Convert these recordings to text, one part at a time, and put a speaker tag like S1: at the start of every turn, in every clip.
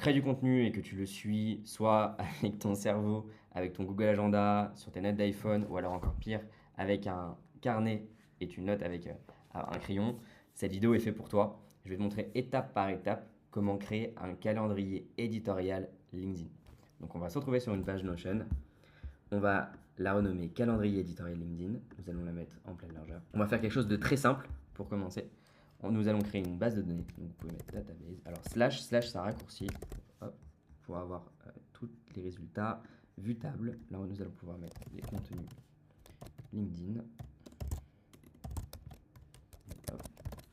S1: crées du contenu et que tu le suis soit avec ton cerveau, avec ton Google Agenda, sur tes notes d'iPhone, ou alors encore pire, avec un carnet et tu notes avec un crayon, cette vidéo est faite pour toi. Je vais te montrer étape par étape comment créer un calendrier éditorial LinkedIn. Donc on va se retrouver sur une page Notion. On va la renommer calendrier éditorial LinkedIn. Nous allons la mettre en pleine largeur. On va faire quelque chose de très simple pour commencer. Nous allons créer une base de données. Donc vous pouvez mettre database. Alors slash, c'est un raccourci pour avoir tous les résultats. Vue table. Là, nous allons pouvoir mettre les contenus LinkedIn. Hop,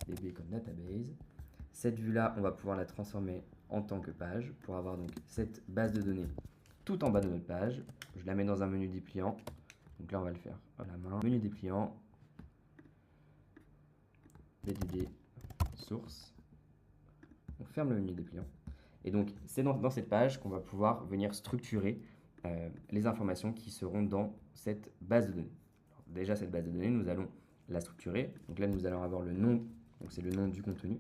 S1: DB comme database. Cette vue-là, on va pouvoir la transformer en tant que page pour avoir donc cette base de données tout en bas de notre page. Je la mets dans un menu dépliant. Donc là, on va le faire à la main. Menu dépliant. BDD source. On ferme le menu dépliant. Et donc, c'est dans cette page qu'on va pouvoir venir structurer les informations qui seront dans cette base de données. Alors, déjà, cette base de données, nous allons la structurer. Donc là, nous allons avoir le nom, donc c'est le nom du contenu.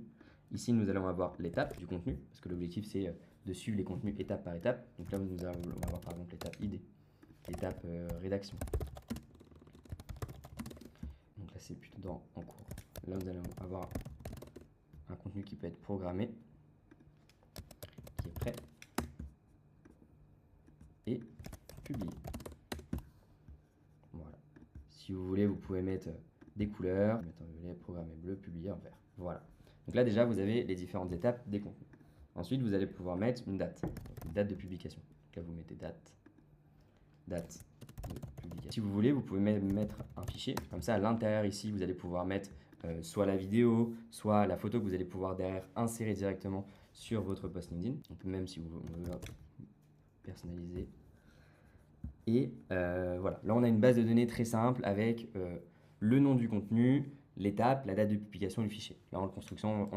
S1: Ici, nous allons avoir l'étape du contenu, parce que l'objectif, c'est de suivre les contenus étape par étape. Donc là, on va avoir par exemple l'étape idée, l'étape rédaction. Donc là, c'est plutôt en cours. Là, nous allons avoir un contenu qui peut être programmé, qui est prêt et publié. Voilà. Si vous voulez, vous pouvez mettre des couleurs, mettre en violet, programmé bleu, publié en vert. Voilà. Donc là, déjà, vous avez les différentes étapes des contenus. Ensuite, vous allez pouvoir mettre une date de publication. Donc là, vous mettez date de publication. Si vous voulez, vous pouvez même mettre un fichier. Comme ça, à l'intérieur ici, vous allez pouvoir mettre soit la vidéo, soit la photo que vous allez pouvoir derrière insérer directement sur votre post LinkedIn. Donc même si vous voulez personnaliser. Et voilà, là on a une base de données très simple avec le nom du contenu, l'étape, la date de publication du fichier. Là en le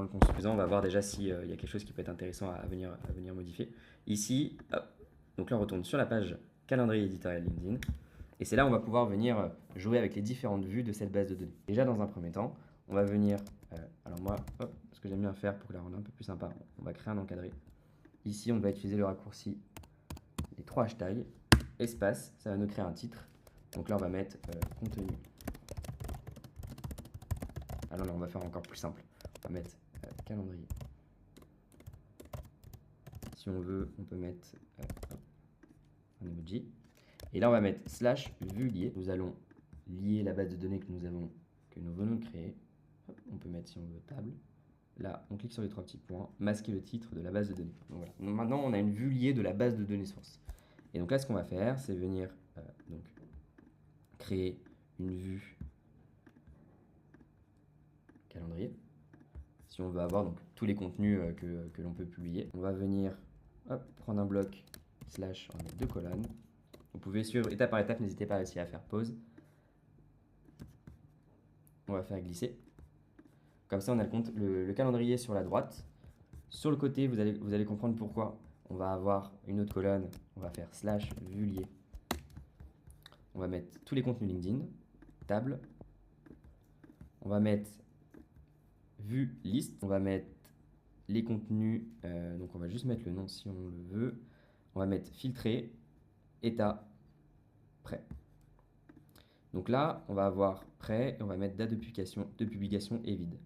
S1: construisant, on va voir déjà s'il y a quelque chose qui peut être intéressant à venir modifier. Ici, hop, donc là on retourne sur la page calendrier éditorial LinkedIn. Et c'est là où on va pouvoir venir jouer avec les différentes vues de cette base de données. Déjà dans un premier temps, on va venir, alors moi, hop, ce que j'aime bien faire pour la rendre un peu plus sympa, on va créer un encadré. Ici on va utiliser le raccourci les 3 hashtags, espace, ça va nous créer un titre. Donc là on va mettre contenu. Alors là on va faire encore plus simple, on va mettre calendrier. Si on veut, on peut mettre un emoji. Et là, on va mettre slash vue liée. Nous allons lier la base de données que nous venons de créer. Hop, on peut mettre, si on veut, table. Là, on clique sur les 3 petits points, masquer le titre de la base de données. Donc, voilà. Donc, maintenant, on a une vue liée de la base de données source. Et donc là, ce qu'on va faire, c'est venir donc, créer une vue calendrier. Si on veut avoir donc, tous les contenus que l'on peut publier, on va venir prendre un bloc slash, on va mettre 2 colonnes. Vous pouvez suivre étape par étape, n'hésitez pas aussi à faire pause. On va faire glisser. Comme ça, on a le calendrier sur la droite. Sur le côté, vous allez comprendre pourquoi. On va avoir une autre colonne, on va faire slash vue liée. On va mettre tous les contenus LinkedIn, table. On va mettre vue liste. On va mettre les contenus, donc on va juste mettre le nom si on le veut. On va mettre filtré, état, prêt. Donc là, on va avoir prêt et on va mettre date de publication et vide.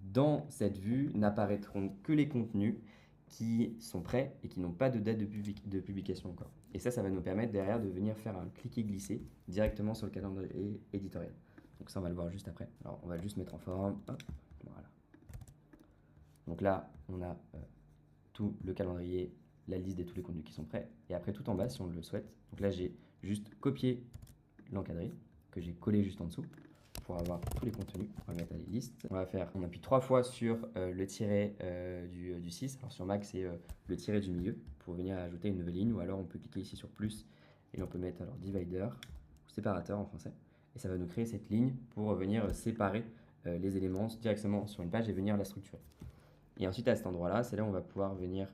S1: Dans cette vue, n'apparaîtront que les contenus qui sont prêts et qui n'ont pas de date de publication encore. Et ça va nous permettre derrière de venir faire un cliquer-glisser directement sur le calendrier éditorial. Donc ça, on va le voir juste après. Alors, on va juste mettre en forme. Hop, voilà. Donc là, on a tout le calendrier, la liste de tous les contenus qui sont prêts. Et après, tout en bas, si on le souhaite. Donc là, j'ai juste copié l'encadré que j'ai collé juste en dessous pour avoir tous les contenus. On va mettre les listes. On appuie 3 fois sur le tiret du 6. Alors sur Mac, c'est le tiret du milieu pour venir ajouter une nouvelle ligne. Ou alors on peut cliquer ici sur plus et on peut mettre alors divider ou séparateur en français. Et ça va nous créer cette ligne pour venir séparer les éléments directement sur une page et venir la structurer. Et ensuite à cet endroit-là, c'est là où on va pouvoir venir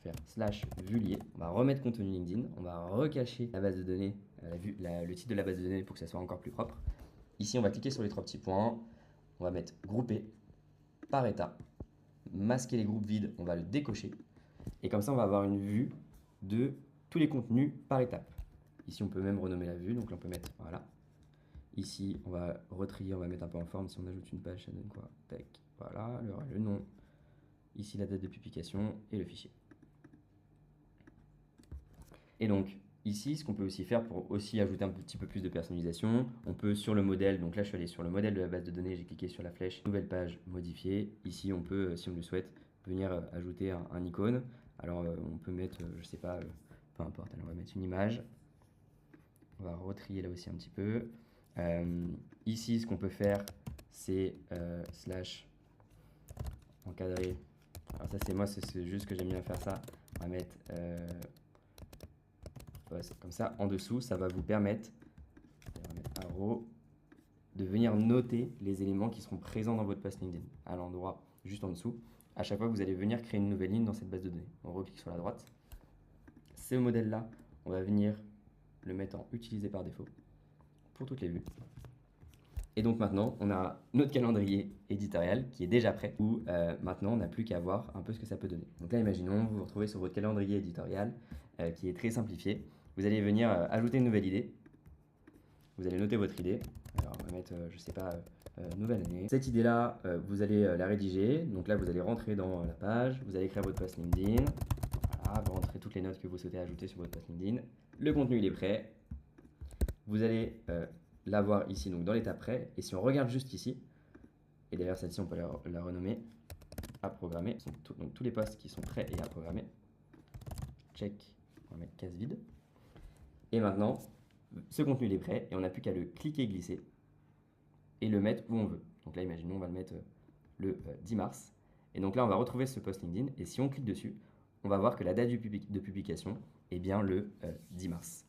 S1: faire slash vue liée. On va remettre contenu LinkedIn. On va recacher la base de données, le titre de la base de données pour que ça soit encore plus propre. Ici, on va cliquer sur les 3 petits points. On va mettre grouper par état. Masquer les groupes vides, on va le décocher. Et comme ça, on va avoir une vue de tous les contenus par étape. Ici, on peut même renommer la vue. Donc là, on peut mettre, voilà. Ici, on va retrier, on va mettre un peu en forme. Si on ajoute une page, ça donne quoi? Tac, voilà, le nom. Ici, la date de publication et le fichier. Et donc, ici, ce qu'on peut aussi faire pour aussi ajouter un petit peu plus de personnalisation, on peut sur le modèle, donc là je suis allé sur le modèle de la base de données, j'ai cliqué sur la flèche, nouvelle page, modifier. Ici, on peut, si on le souhaite, venir ajouter un icône. Alors, on peut mettre, je sais pas, peu importe, alors on va mettre une image. On va retrier là aussi un petit peu. Ici, ce qu'on peut faire, c'est slash encadré. Alors ça, c'est moi, c'est juste que j'aime bien faire ça. On va mettre comme ça en dessous, ça va vous permettre, on va mettre arrow, de venir noter les éléments qui seront présents dans votre post LinkedIn à l'endroit juste en dessous. À chaque fois que vous allez venir créer une nouvelle ligne dans cette base de données, on reclique sur la droite. Ce modèle-là, on va venir le mettre en utiliser par défaut pour toutes les vues. Et donc maintenant, on a notre calendrier éditorial qui est déjà prêt, où maintenant on n'a plus qu'à voir un peu ce que ça peut donner. Donc là, imaginons, vous vous retrouvez sur votre calendrier éditorial qui est très simplifié. Vous allez venir ajouter une nouvelle idée. Vous allez noter votre idée. Alors on va mettre, je sais pas, nouvelle année. Cette idée-là, vous allez la rédiger. Donc là, vous allez rentrer dans la page. Vous allez créer votre post LinkedIn. Voilà, vous rentrez toutes les notes que vous souhaitez ajouter sur votre post LinkedIn. Le contenu, il est prêt. Vous allez l'avoir ici, donc dans l'état prêt. Et si on regarde juste ici, et d'ailleurs celle-ci, on peut la renommer à programmer. Donc tous les posts qui sont prêts et à programmer. Check. On va mettre case vide. Et maintenant, ce contenu il est prêt et on n'a plus qu'à le cliquer, glisser et le mettre où on veut. Donc là, imaginons, on va le mettre le 10 mars. Et donc là, on va retrouver ce post LinkedIn et si on clique dessus, on va voir que la date de publication est bien le 10 mars.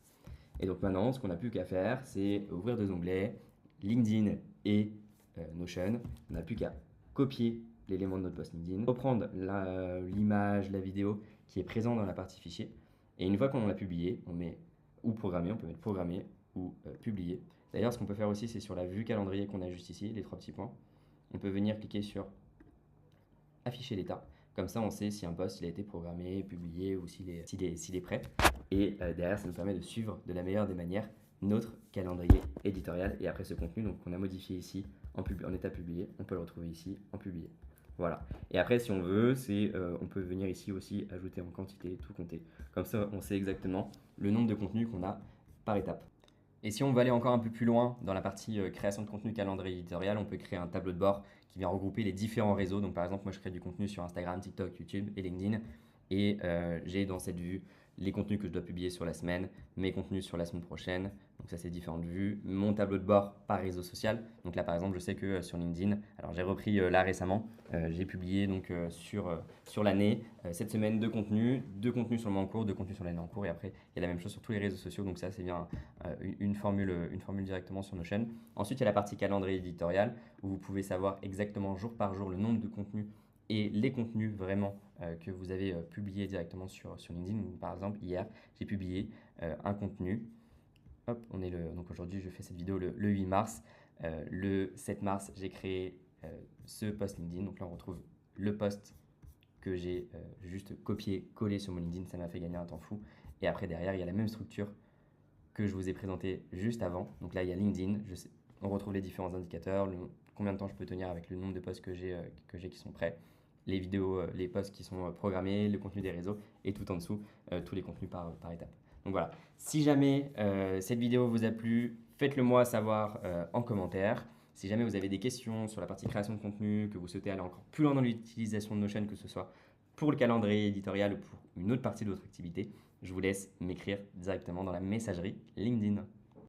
S1: Et donc maintenant, ce qu'on n'a plus qu'à faire, c'est ouvrir deux onglets, LinkedIn et Notion. On n'a plus qu'à copier l'élément de notre post LinkedIn, reprendre l'image, la vidéo qui est présente dans la partie fichier. Et une fois qu'on l'a publié, on met ou programmer, on peut mettre programmer ou publier. D'ailleurs, ce qu'on peut faire aussi, c'est sur la vue calendrier qu'on a juste ici, les trois petits points. On peut venir cliquer sur afficher l'état. Comme ça, on sait si un post il a été programmé, publié ou s'il est prêt. Et derrière, ça nous permet de suivre de la meilleure des manières notre calendrier éditorial. Et après ce contenu donc, qu'on a modifié ici en état publié, on peut le retrouver ici en publié. Voilà. Et après, si on veut, on peut venir ici aussi ajouter en quantité, tout compter. Comme ça, on sait exactement le nombre de contenus qu'on a par étape. Et si on veut aller encore un peu plus loin dans la partie création de contenu calendrier éditorial, on peut créer un tableau de bord qui vient regrouper les différents réseaux. Donc par exemple, moi je crée du contenu sur Instagram, TikTok, YouTube et LinkedIn. Et j'ai dans cette vue les contenus que je dois publier sur la semaine, mes contenus sur la semaine prochaine. Donc ça, c'est différentes vues. Mon tableau de bord par réseau social. Donc là, par exemple, je sais que sur LinkedIn, alors j'ai repris là récemment, j'ai publié donc sur l'année, cette semaine deux contenus sur le mois en cours, deux contenus sur l'année en cours. Et après, il y a la même chose sur tous les réseaux sociaux. Donc ça, c'est bien une formule directement sur nos chaînes. Ensuite, il y a la partie calendrier éditorial où vous pouvez savoir exactement jour par jour le nombre de contenus et les contenus vraiment que vous avez publiés directement sur LinkedIn. Par exemple, hier, j'ai publié un contenu. Hop, donc aujourd'hui, je fais cette vidéo le 8 mars. Le 7 mars, j'ai créé ce post LinkedIn. Donc là, on retrouve le post que j'ai juste copié-collé sur mon LinkedIn. Ça m'a fait gagner un temps fou. Et après, derrière, il y a la même structure que je vous ai présentée juste avant. Donc là, il y a LinkedIn. On retrouve les différents indicateurs, combien de temps je peux tenir avec le nombre de posts que j'ai qui sont prêts, les vidéos, les posts qui sont programmés, le contenu des réseaux et tout en dessous, tous les contenus par étape. Donc voilà, si jamais cette vidéo vous a plu, faites-le moi savoir en commentaire. Si jamais vous avez des questions sur la partie création de contenu, que vous souhaitez aller encore plus loin dans l'utilisation de Notion, que ce soit pour le calendrier éditorial ou pour une autre partie de votre activité, je vous laisse m'écrire directement dans la messagerie LinkedIn.